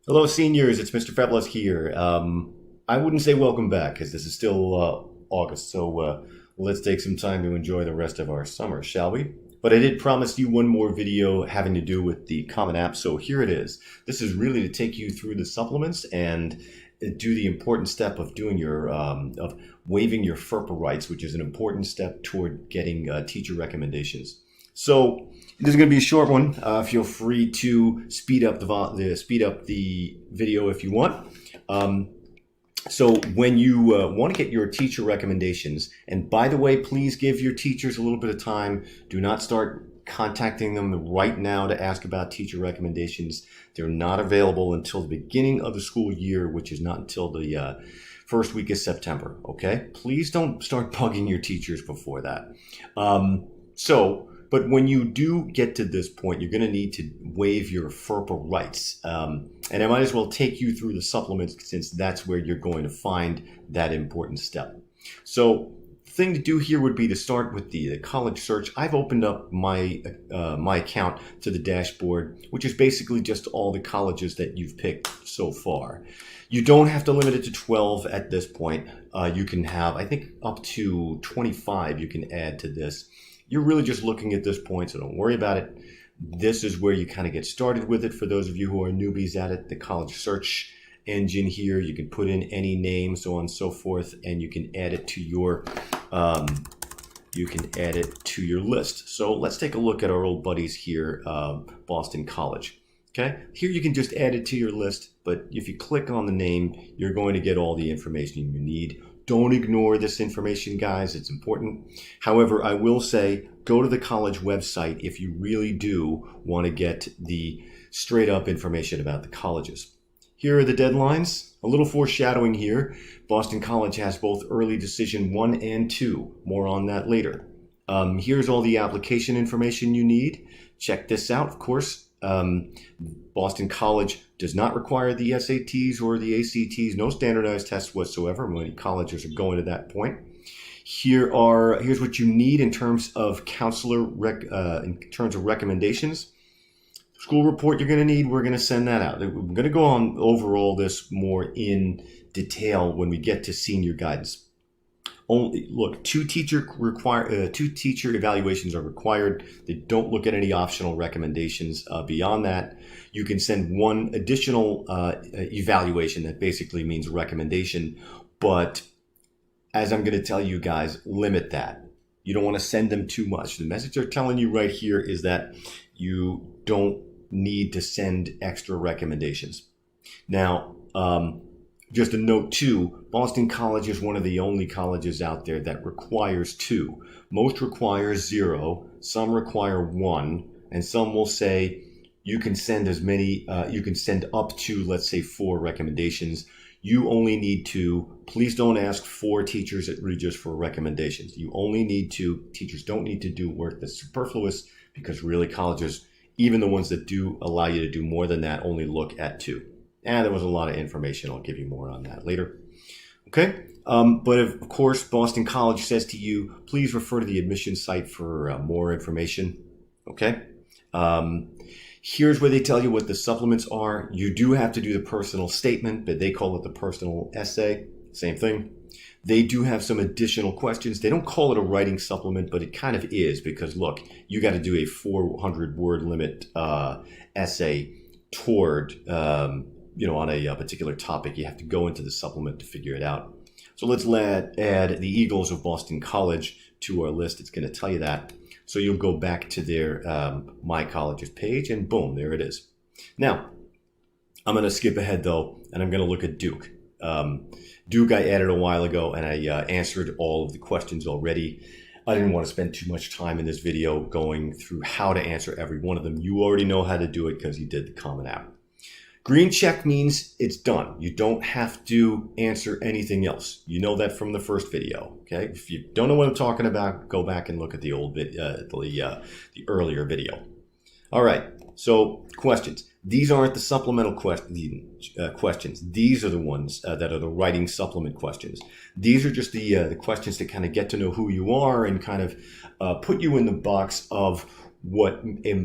Hello, seniors. It's Mr. Ferpa here. I wouldn't say welcome back because this is still August, so let's take some time to enjoy the rest of our summer, shall we? But I did promise you one more video having to do with the Common App, so here it is. This is really to take you through the supplements and do the important step of doing your of waiving your Ferpa rights, which is an important step toward getting teacher recommendations. So this is going to be a short one. Feel free to speed up the video if you want. So when you want to get your teacher recommendations, and by the way, please give your teachers a little bit of time. Do not start contacting them right now to ask about teacher recommendations. They're not available until the beginning of the school year, which is not until the first week of September. Okay, please don't start bugging your teachers before that. But when you do get to this point, you're going to need to waive your Ferpa rights. And I might as well take you through the supplements since that's where you're going to find that important step. So the thing to do here would be to start with the college search. I've opened up my account to the dashboard, which is basically just all the colleges that you've picked so far. You don't have to limit it to 12 at this point. You can have, I think, up to 25 you can add to this. You're really just looking at this point, so don't worry about it. This is where you kind of get started with it. For those of you who are newbies at it, the college search engine here, you can put in any name, so on and so forth, and you can add it to your list. So let's take a look at our old buddies here, Boston College. Okay, here you can just add it to your list, but if you click on the name, you're going to get all the information you need. Don't ignore this information, guys. It's important. However, I will say go to the college website if you really do want to get the straight up information about the colleges. Here are the deadlines. A little foreshadowing here. Boston College has both early decision 1 and 2. More on that later. Here's all the application information you need. Check this out, of course. Boston College does not require the SATs or the ACTs, no standardized tests whatsoever. Many colleges are going to that point. Here's what you need in terms of in terms of recommendations. School report you're going to need, we're going to send that out. We're going to go on over all this more in detail when we get to senior guidance. Look, two teacher evaluations are required. They don't look at any optional recommendations. Beyond that, you can send one additional evaluation that basically means recommendation. But as I'm going to tell you guys, limit that. You don't want to send them too much. The message they're telling you right here is that you don't need to send extra recommendations. Now, just a note too, Boston College is one of the only colleges out there that requires 2. Most require 0, some require 1, and some will say you can send as many, you can send up to, let's say, 4 recommendations. You only need 2. Please don't ask 4 teachers at Regis for recommendations. You only need 2. Teachers don't need to do work that's superfluous because really colleges, even the ones that do allow you to do more than that, only look at 2. And there was a lot of information. I'll give you more on that later. Okay. But of course, Boston College says to you, please refer to the admission site for more information. Okay. Here's where they tell you what the supplements are. You do have to do the personal statement, but they call it the personal essay. Same thing. They do have some additional questions. They don't call it a writing supplement, but it kind of is because look, you got to do a 400 word limit essay toward on a particular topic. You have to go into the supplement to figure it out. So let's add the Eagles of Boston College to our list. It's going to tell you that. So you'll go back to their My Colleges page and boom, there it is. Now, I'm going to skip ahead though, and I'm going to look at Duke. Duke I added a while ago and I answered all of the questions already. I didn't want to spend too much time in this video going through how to answer every one of them. You already know how to do it because you did the Common App. Green check means it's done. You don't have to answer anything else. You know that from the first video. Okay. If you don't know what I'm talking about, go back and look at the old the earlier video. All right. So questions. These aren't the supplemental questions. These are the ones that are the writing supplement questions. These are just the questions to kind of get to know who you are and kind of put you in the box of what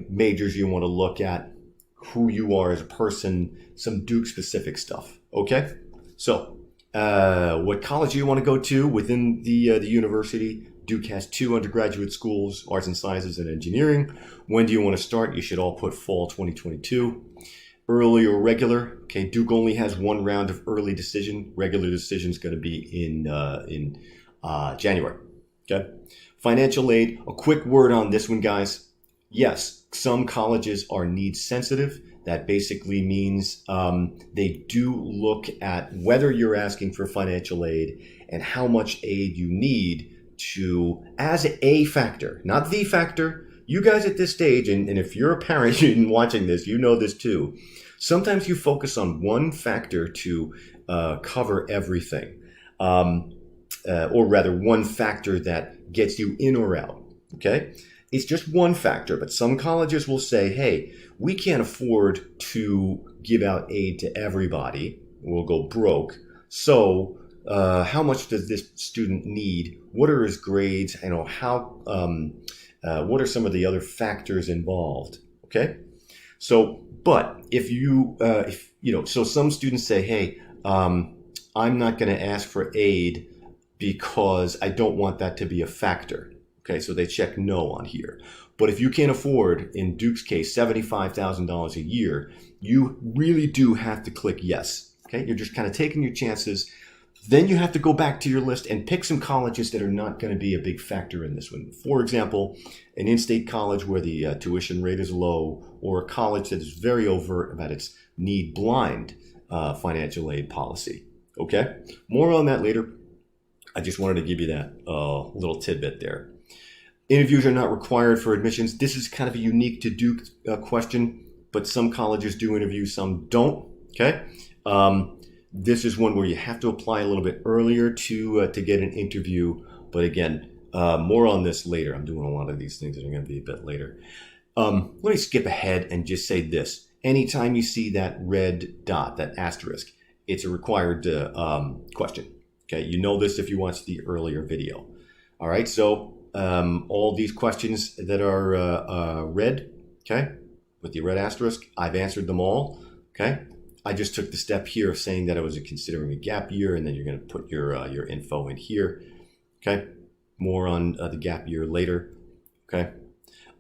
majors you want to look at, who you are as a person, some Duke specific stuff. Okay, so what college do you want to go to within the university? Duke has 2 undergraduate schools, arts and sciences and engineering. When do you want to start? You should all put fall 2022. Early or regular? Okay, Duke only has 1 round of early decision. Regular decision is going to be in January. Okay, financial aid. A quick word on this one, guys. Yes, some colleges are needs sensitive. That basically means they do look at whether you're asking for financial aid and how much aid you need to, as a factor, not the factor. You guys at this stage, and if you're a parent and watching this, you know this too. Sometimes you focus on one factor to cover everything, or rather one factor that gets you in or out, okay? It's just one factor, but some colleges will say, hey, we can't afford to give out aid to everybody. We'll go broke. So how much does this student need? What are his grades? You know, what are some of the other factors involved? Okay. So, but if so some students say, hey, I'm not going to ask for aid because I don't want that to be a factor. Okay, so they check no on here. But if you can't afford, in Duke's case, $75,000 a year, you really do have to click yes. Okay, you're just kind of taking your chances. Then you have to go back to your list and pick some colleges that are not going to be a big factor in this one. For example, an in-state college where the tuition rate is low, or a college that is very overt about its need-blind financial aid policy. Okay, more on that later. I just wanted to give you that little tidbit there. Interviews are not required for admissions. This is kind of a unique to Duke question, but some colleges do interviews, some don't. Okay, this is one where you have to apply a little bit earlier to get an interview. But again, more on this later. I'm doing a lot of these things that are going to be a bit later. Let me skip ahead and just say this. Anytime you see that red dot, that asterisk, it's a required question. Okay, you know this if you watched the earlier video. All right, so all these questions that are red, okay, with the red asterisk, I've answered them all. Okay, I just took the step here of saying that I was considering a gap year, and then you're going to put your info in here. Okay, more on the gap year later. Okay,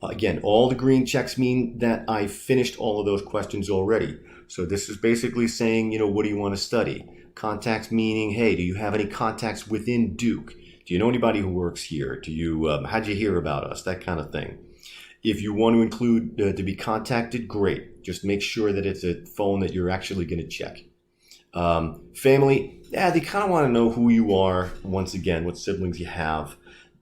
again, all the green checks mean that I finished all of those questions already. So this is basically saying, what do you want to study? Contacts meaning, hey, do you have any contacts within Duke? Do you know anybody who works here? Do you, how'd you hear about us? That kind of thing. If you want to include to be contacted, great. Just make sure that it's a phone that you're actually going to check. Family, they kind of want to know who you are. Once again, what siblings you have.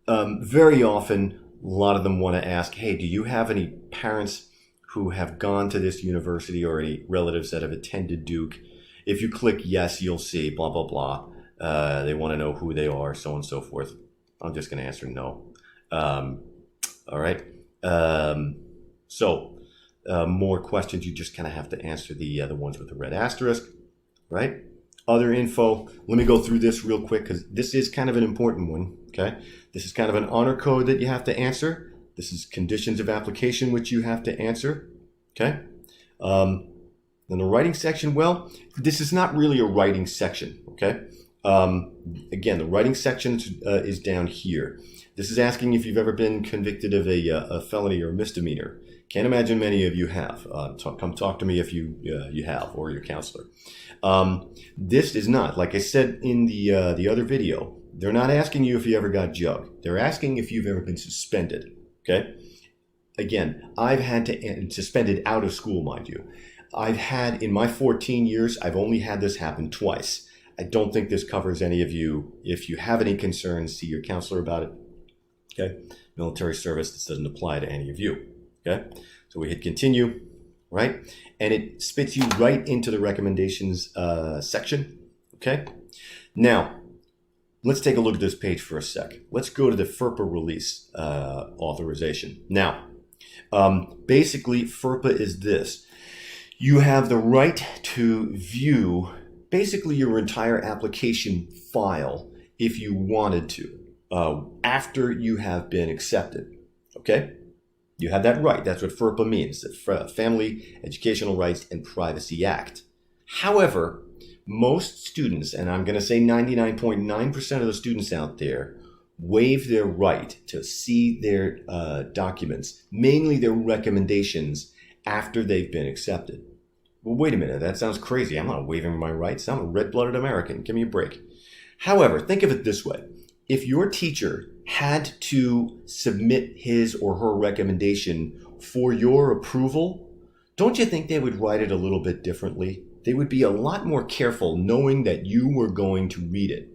Very often, a lot of them want to ask, hey, do you have any parents who have gone to this university or any relatives that have attended Duke? If you click yes, you'll see blah, blah, blah. They want to know who they are, so on and so forth. I'm just going to answer no. All right. More questions, you just kind of have to answer the ones with the red asterisk, right? Other info. Let me go through this real quick because this is kind of an important one, okay? This is kind of an honor code that you have to answer. This is conditions of application, which you have to answer, okay? Then the writing section, well, this is not really a writing section, okay? Again, the writing section is down here. This is asking if you've ever been convicted of a felony or misdemeanor. Can't imagine many of you have. Come talk to me if you have, or your counselor. This is not, like I said in the other video, they're not asking you if you ever got jugged. They're asking if you've ever been suspended, okay? Again, I've had to suspended out of school, mind you. I've had, in my 14 years, I've only had this happen twice. I don't think this covers any of you. If you have any concerns, see your counselor about it. Okay, military service, this doesn't apply to any of you. Okay, so we hit continue, right? And it spits you right into the recommendations section. Okay, now let's take a look at this page for a sec. Let's go to the Ferpa release authorization. Now, basically, Ferpa is this. You have the right to view basically your entire application file if you wanted to after you have been accepted. Okay? You have that right. That's what FERPA means, the Family Educational Rights and Privacy Act. However, most students, and I'm going to say 99.9% of the students out there, waive their right to see their documents, mainly their recommendations, after they've been accepted. Well, wait a minute, that sounds crazy. I'm not waiving my rights. I'm a red-blooded American. Give me a break. However, think of it this way. If your teacher had to submit his or her recommendation for your approval, don't you think they would write it a little bit differently? They would be a lot more careful knowing that you were going to read it.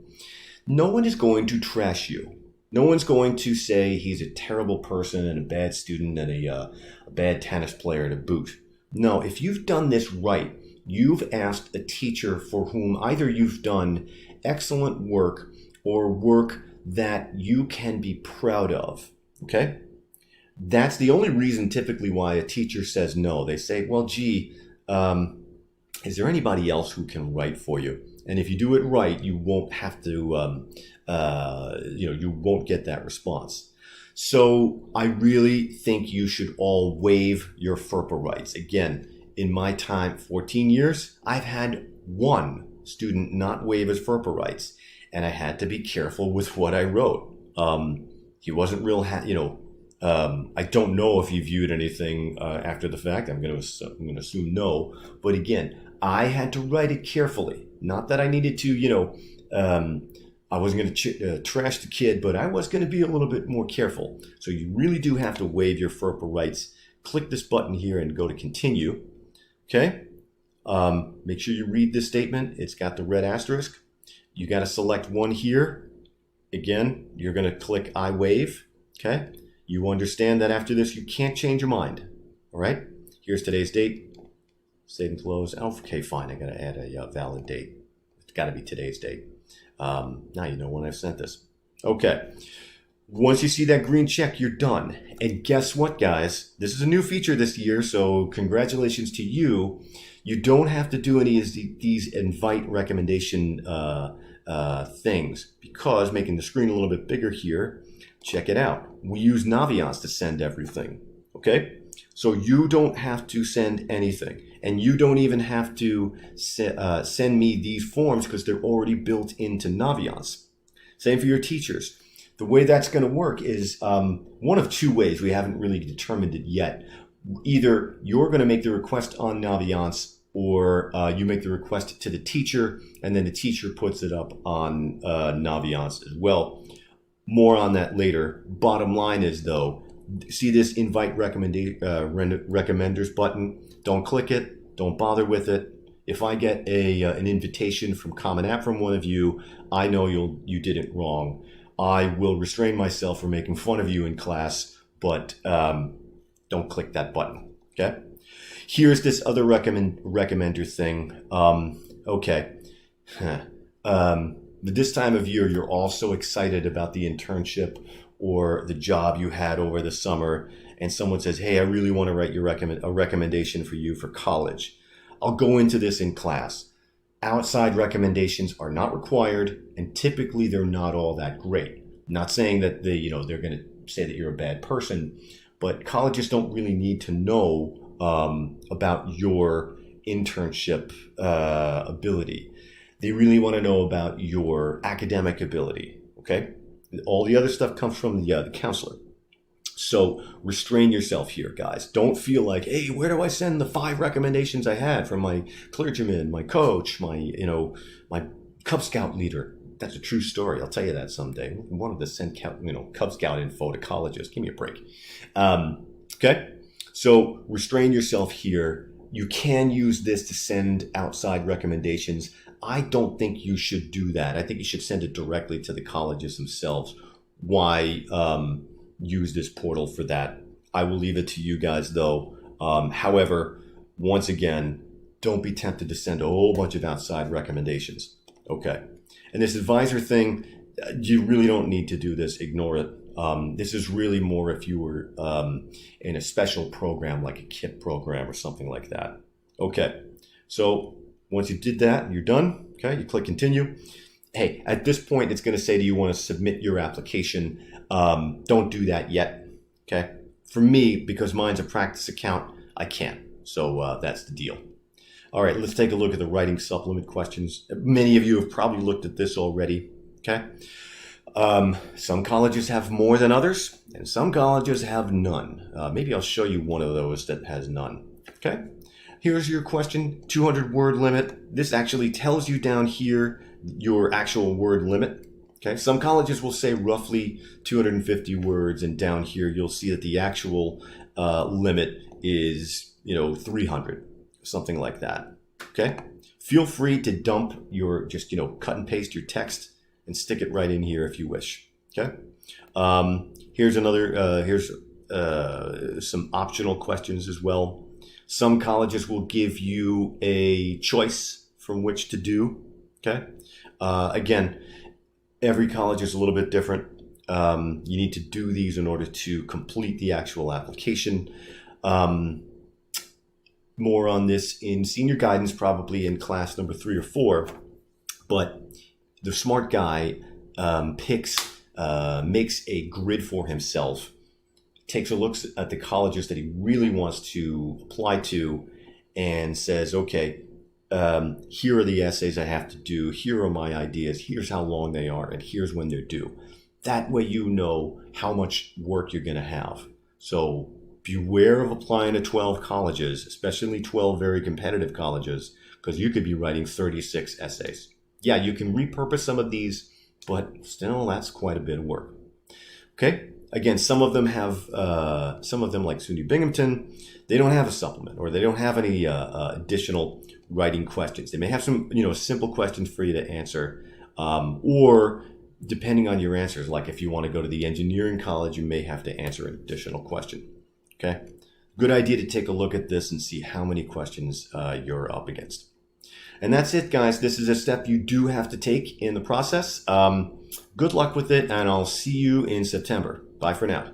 No one is going to trash you. No one's going to say he's a terrible person and a bad student and a bad tennis player to boot. No, if you've done this right, you've asked a teacher for whom either you've done excellent work or work that you can be proud of, okay? That's the only reason typically why a teacher says no. They say, well, gee, is there anybody else who can write for you? And if you do it right, you won't have to, you won't get that response. So I really think you should all waive your FERPA rights. Again, in my time, 14 years, I've had one student not waive his FERPA rights, and I had to be careful with what I wrote. He wasn't real, I don't know if he viewed anything after the fact. I'm going to assume no. But again, I had to write it carefully. Not that I needed to, I wasn't going to trash the kid, but I was going to be a little bit more careful. So you really do have to waive your FERPA rights. Click this button here and go to continue. Okay. Make sure you read this statement. It's got the red asterisk. You got to select one here. Again, you're going to click I waive. Okay. You understand that after this, you can't change your mind. All right. Here's today's date. Save and close. Okay, fine. I got to add a valid date. It's got to be today's date. Now you know when I've sent this. Okay. Once you see that green check, you're done. And guess what, guys? This is a new feature this year, so congratulations to you. You don't have to do any of these invite recommendation things, because making the screen a little bit bigger here, check it out. We use Naviance to send everything, okay? So you don't have to send anything, and you don't even have to send me these forms because they're already built into Naviance. Same for your teachers. The way that's going to work is one of two ways. We haven't really determined it yet. Either you're going to make the request on Naviance, or you make the request to the teacher, and then the teacher puts it up on Naviance as well. More on that later. Bottom line is, though, see this invite recommenders button? Don't click it. Don't bother with it. If I get an invitation from Common App from one of you, I know you did it wrong. I will restrain myself from making fun of you in class, but don't click that button, okay? Here's this other recommender thing. Okay. This time of year, you're all so excited about the internship or the job you had over the summer, and someone says, hey, I really want to write a recommendation for you for college. I'll go into this in class. Outside recommendations are not required, and typically they're not all that great. Not saying that they're going to say that you're a bad person, but colleges don't really need to know about your internship ability. They really want to know about your academic ability, okay? All the other stuff comes from the counselor. So restrain yourself here, guys. Don't feel like, hey, where do I send the 5 recommendations I had from my clergyman, my coach, my Cub Scout leader? That's a true story. I'll tell you that someday. I wanted to send Cub Scout info to colleges. Give me a break. Okay? So restrain yourself here. You can use this to send outside recommendations. I don't think you should do that. I think you should send it directly to the colleges themselves. Why use this portal for that? I will leave it to you guys, though. However, once again, don't be tempted to send a whole bunch of outside recommendations. Okay. And this advisor thing, you really don't need to do this. Ignore it. This is really more if you were in a special program like a KIP program or something like that. Okay. So once you did that, you're done. Okay. You click continue. Hey, at this point, it's going to say, do you want to submit your application? Don't do that yet. Okay. For me, because mine's a practice account, I can't. So that's the deal. All right, let's take a look at the writing supplement questions. Many of you have probably looked at this already. Okay. Some colleges have more than others, and some colleges have none. Maybe I'll show you one of those that has none. Okay. Here's your question, 200 word limit. This actually tells you down here your actual word limit. Okay. Some colleges will say roughly 250 words, and down here you'll see that the actual limit is, 300, something like that. Okay. Feel free to dump your, just, cut and paste your text and stick it right in here if you wish. Okay. Here's another, here's some optional questions as well. Some colleges will give you a choice from which to do. Okay. Again, every college is a little bit different. You need to do these in order to complete the actual application. More on this in senior guidance, probably in class number 3 or 4. But the smart guy makes a grid for himself, takes a look at the colleges that he really wants to apply to, and says, okay, here are the essays I have to do, here are my ideas, here's how long they are, and here's when they're due. That way you know how much work you're going to have. So beware of applying to 12 colleges, especially 12 very competitive colleges, because you could be writing 36 essays. Yeah, you can repurpose some of these, but still, that's quite a bit of work. Okay. Again, some of them like SUNY Binghamton, they don't have a supplement, or they don't have any additional writing questions. They may have some, simple questions for you to answer, or depending on your answers, like if you want to go to the engineering college, you may have to answer an additional question. Okay. Good idea to take a look at this and see how many questions you're up against. And that's it, guys. This is a step you do have to take in the process. Good luck with it, and I'll see you in September. Bye for now.